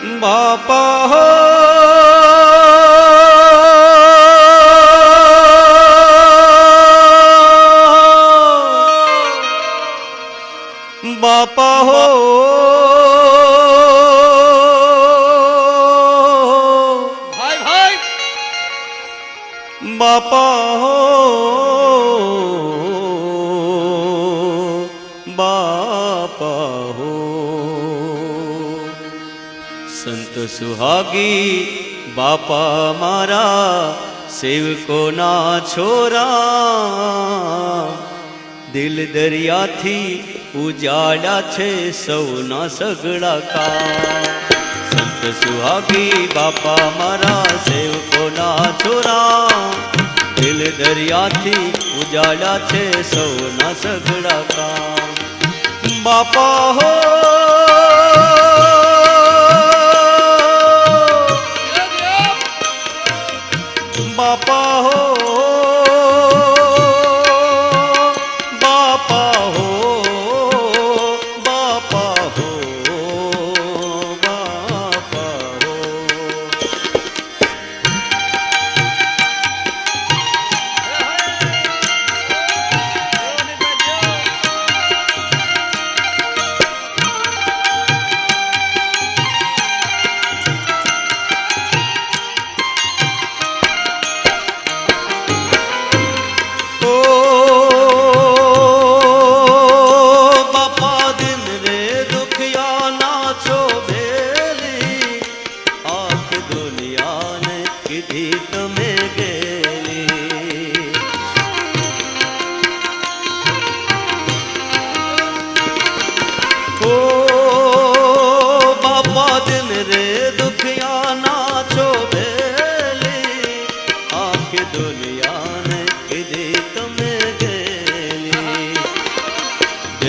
બાપા હો બાપા હો ભાઈ ભાઈ બાપા હો બાપા હો સંત સુહાગી બાપા મારા સેવકોના છોરા દિલ દરિયાથી ઉજાડ્યા છે સૌના સગડા કા સંત સુહાગી બાપા મારા સેવકોના છોરા દિલ દરિયાથી ઉજાડ્યા છે સૌના સગડા કા બાપા હો બાપા હો બાપા હો બાપા હો બાપા હો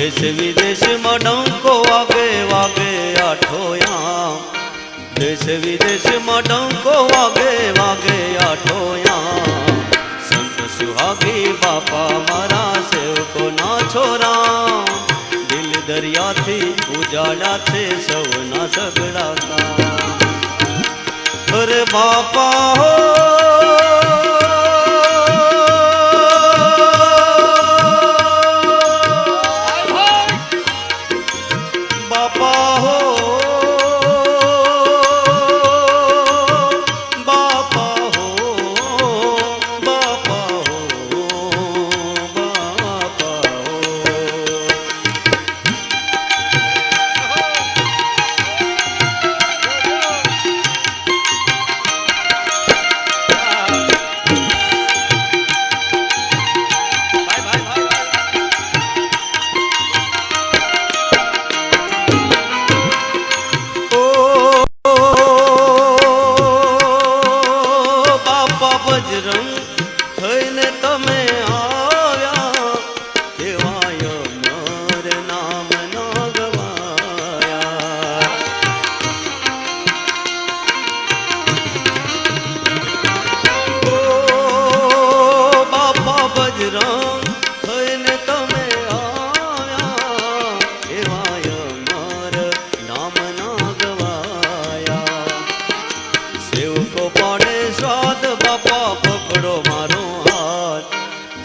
देश विदेश में डंको वागे वागे आठोया देश विदेश में डंको वागे वागे आठोया संत सुहागी बापा मारा सेवको ना छोरा दिल दरिया थी उजाड़ा थे सवना सगड़ा का अरे बापा हो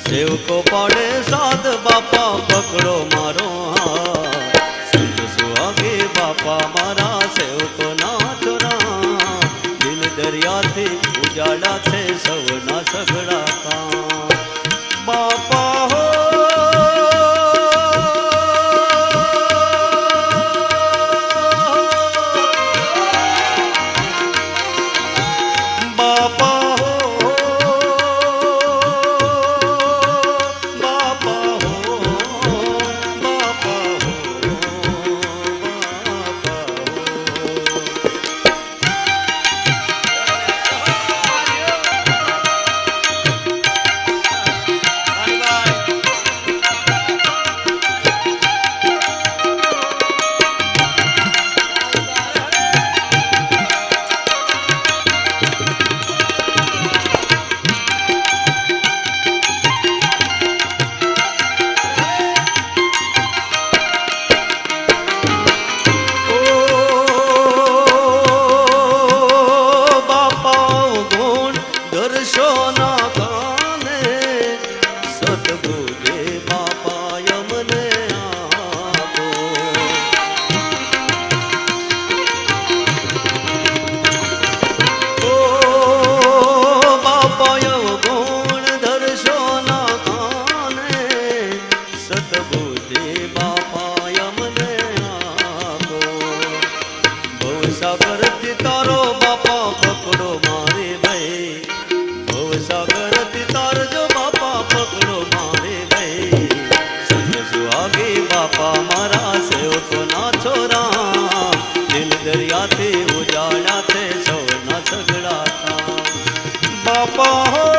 सेवको पाड़े साध बापा पकड़ो मारो हाथ संत सुहागे बापा मारा सेवको ना छोरा दिल दरिया थी उजाड़ा थे सवना सगड़ा का बापा हो बापा ભવસાગર થી તારો બાપા પકડો મારે ભાઈ ભવસાગર થી તારજો બાપા પકડો મારે ભાઈ સંત સુહાગે બાપા મારા સેવકો ના છોરા દિલ દરિયાથી ઉજાડ્યા તે સૌના સગડા થા બાપા હો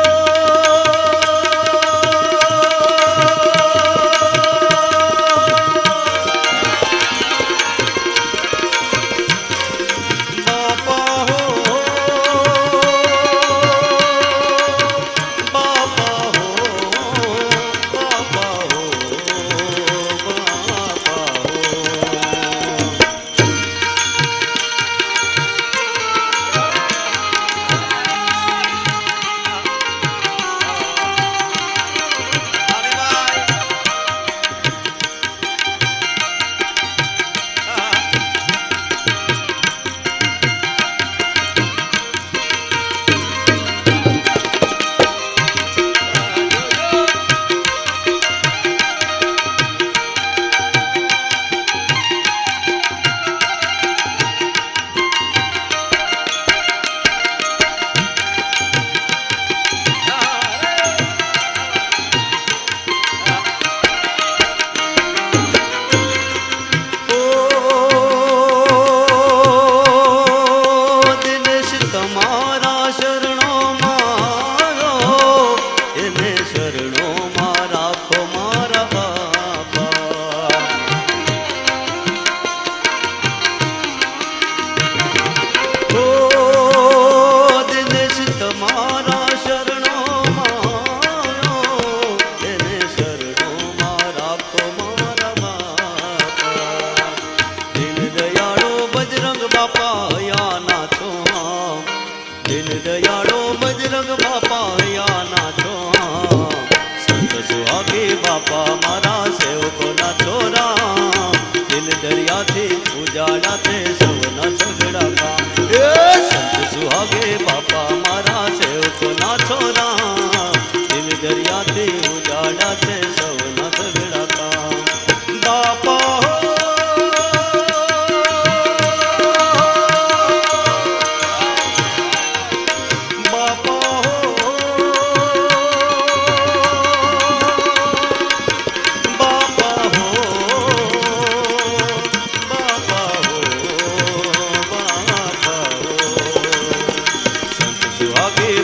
દયાળો બજરંગ બાપા યા નાચો સંત સુહાગે બાપા મારા સેવકો ના છોરા દિલ દરિયાથી ઉજાડા તે સૌના સગડા કા સંત સુહાગે બાપા મારા સેવકો ના છોરા દિલ દરિયાથી ઉજાડા તે સૌના સગડા કા બાપા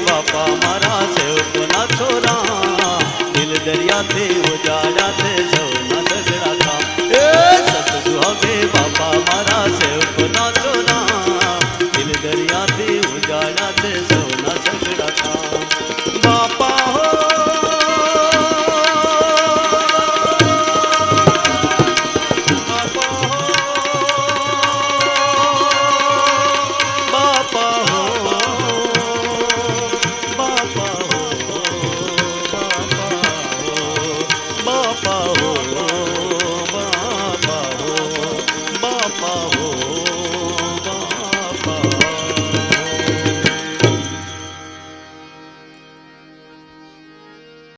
બાપા મારા સેવકો ના છોરા દિલ દરિયાથી ઉજાડ્યા તે સૌના સગડા કા સત સુહાગે બાપા મારા સેવકો ના છોરા દિલ દરિયાથી ઉજાડ્યા તે સૌના સગડા કા